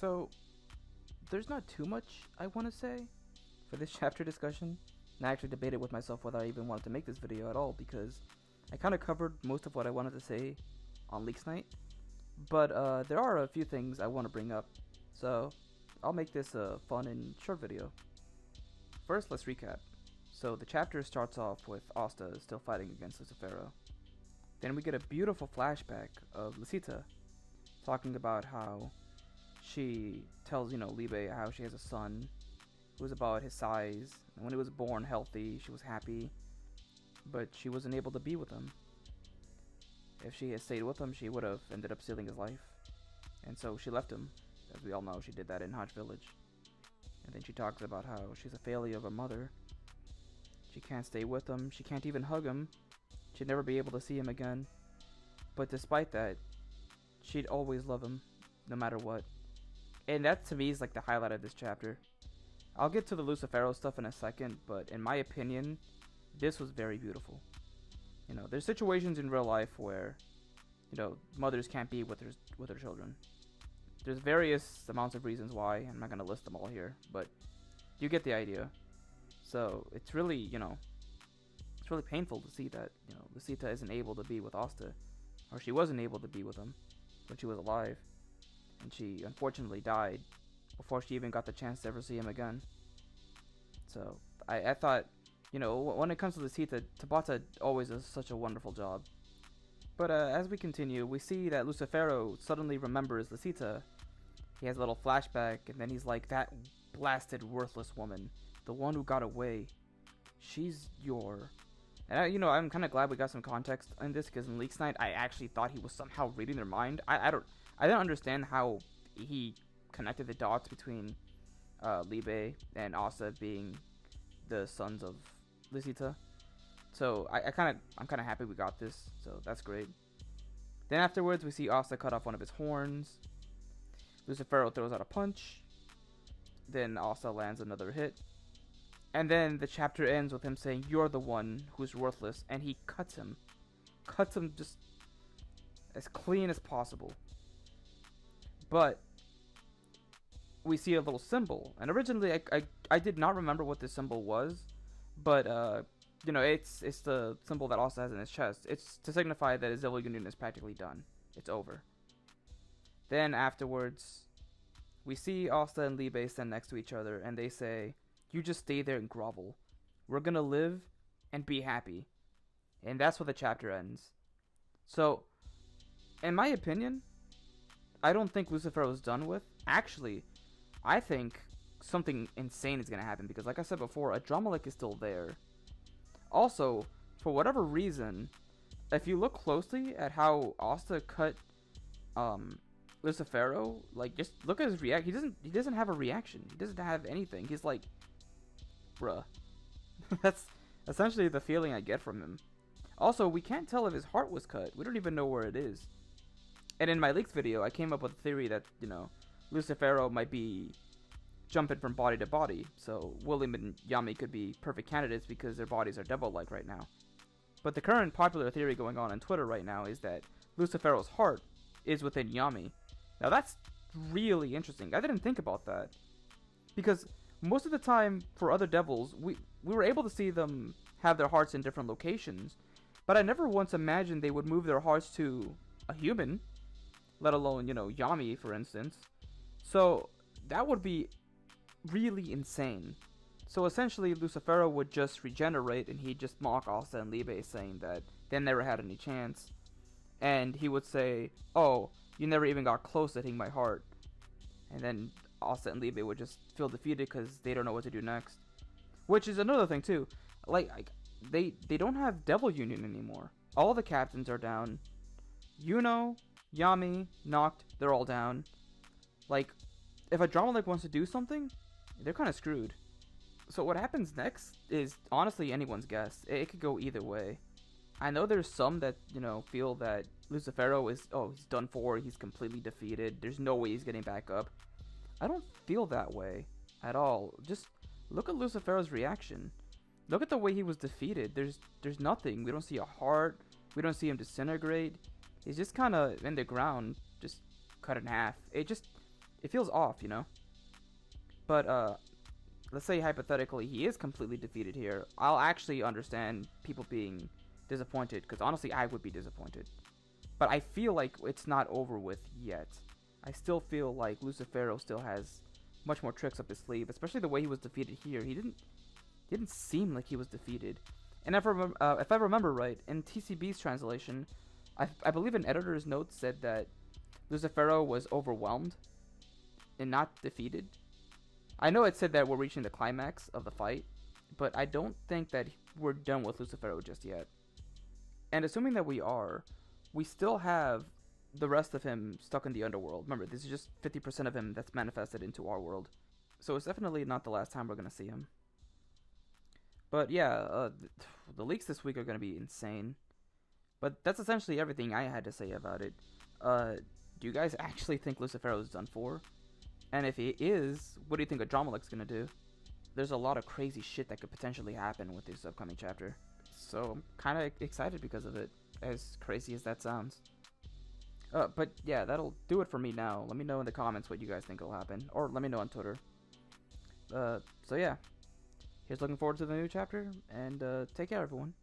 So, there's not too much I want to say for this chapter discussion. And I actually debated with myself whether I even wanted to make this video at all because I kind of covered most of what I wanted to say on Leaks Night. But there are a few things I want to bring up, so I'll make this a fun and short video. First, let's recap. So the chapter starts off with Asta still fighting against Lucifero. Then we get a beautiful flashback of Lucita talking about how she tells, Libe how she has a son who was about his size, and when he was born healthy, she was happy, but she wasn't able to be with him. If she had stayed with him, she would have ended up stealing his life, and so she left him. As we all know, she did that in Hodge Village. And then she talks about how she's a failure of a mother. She can't stay with him, she can't even hug him, she'd never be able to see him again. But despite that, she'd always love him, no matter what. And that to me is like the highlight of this chapter. I'll get to the Lucifero stuff in a second, but in my opinion, this was very beautiful. There's situations in real life where, mothers can't be with their children. There's various amounts of reasons why. I'm not gonna list them all here, but you get the idea. So it's really, it's really painful to see that, Lucita isn't able to be with Asta, or she wasn't able to be with him when she was alive, and she unfortunately died before she even got the chance to ever see him again. So I thought, when it comes to Lucita, Tabata always does such a wonderful job. But as we continue, we see that Lucifero suddenly remembers Lucita. He has a little flashback, and then he's like, that blasted worthless woman, the one who got away, she's your... And I'm kind of glad we got some context in this, because in Leaks Night, I actually thought he was somehow reading their mind. I don't understand how he connected the dots between Libe and Asta being the sons of Lucita. So I'm kind of happy we got this, so that's great. Then afterwards, we see Asta cut off one of his horns. Lucifero throws out a punch. Then Asta lands another hit. And then the chapter ends with him saying, "You're the one who's worthless," and he cuts him. Cuts him just as clean as possible. But we see a little symbol, and originally I did not remember what this symbol was, but it's the symbol that Asta has in his chest. It's to signify that his evil union is practically done. It's over. Then afterwards, we see Asta and Libe stand next to each other, and they say, "You just stay there and grovel. We're gonna live and be happy." And that's where the chapter ends. So, in my opinion, I don't think Lucifero is done with. Actually, I think something insane is gonna happen, because like I said before, Adramalik is still there. Also, for whatever reason, if you look closely at how Asta cut Lucifero, like, just look at his react. He doesn't have a reaction. He doesn't have anything. He's like, bruh. That's essentially the feeling I get from him. Also, we can't tell if his heart was cut. We don't even know where it is. And in my leaks video, I came up with a theory that, Lucifero might be jumping from body to body. So William and Yami could be perfect candidates because their bodies are devil-like right now. But the current popular theory going on Twitter right now is that Lucifero's heart is within Yami. Now that's really interesting. I didn't think about that, because most of the time for other devils, we were able to see them have their hearts in different locations, but I never once imagined they would move their hearts to a human, let alone, Yami, for instance. So that would be really insane. So essentially, Lucifero would just regenerate, and he'd just mock Asta and Libe, saying that they never had any chance. And he would say, "Oh, you never even got close to hitting my heart." And then Asta and Libe would just feel defeated because they don't know what to do next. Which is another thing too. Like they don't have Devil Union anymore. All the captains are down. Yuno, Yami, Noct, they're all down. Like, if a drama wants to do something, they're kind of screwed. So what happens next is honestly anyone's guess. It could go either way. I know there's some that, feel that Lucifero is, he's done for, he's completely defeated, there's no way he's getting back up. I don't feel that way at all. Just look at Lucifero's reaction. Look at the way he was defeated. There's nothing. We don't see a heart. We don't see him disintegrate. He's just kind of in the ground, just cut in half. it feels off, you know. But let's say hypothetically he is completely defeated here. I'll actually understand people being disappointed, because honestly I would be disappointed. But I feel like it's not over with yet. I still feel like Lucifero still has much more tricks up his sleeve, especially the way he was defeated here. He didn't seem like he was defeated. And if I remember right, in TCB's translation, I believe an editor's note said that Lucifero was overwhelmed and not defeated. I know it said that we're reaching the climax of the fight, but I don't think that we're done with Lucifero just yet. And assuming that we are, we still have the rest of him stuck in the underworld. Remember, this is just 50% of him that's manifested into our world. So it's definitely not the last time we're going to see him. But yeah, the leaks this week are going to be insane. But that's essentially everything I had to say about it. Do you guys actually think Lucifero is done for? And if he is, what do you think Adromalic's going to do? There's a lot of crazy shit that could potentially happen with this upcoming chapter. So I'm kind of excited because of it, as crazy as that sounds. But yeah, that'll do it for me now. Let me know in the comments what you guys think will happen, or let me know on Twitter. So yeah, here's looking forward to the new chapter, and take care, everyone.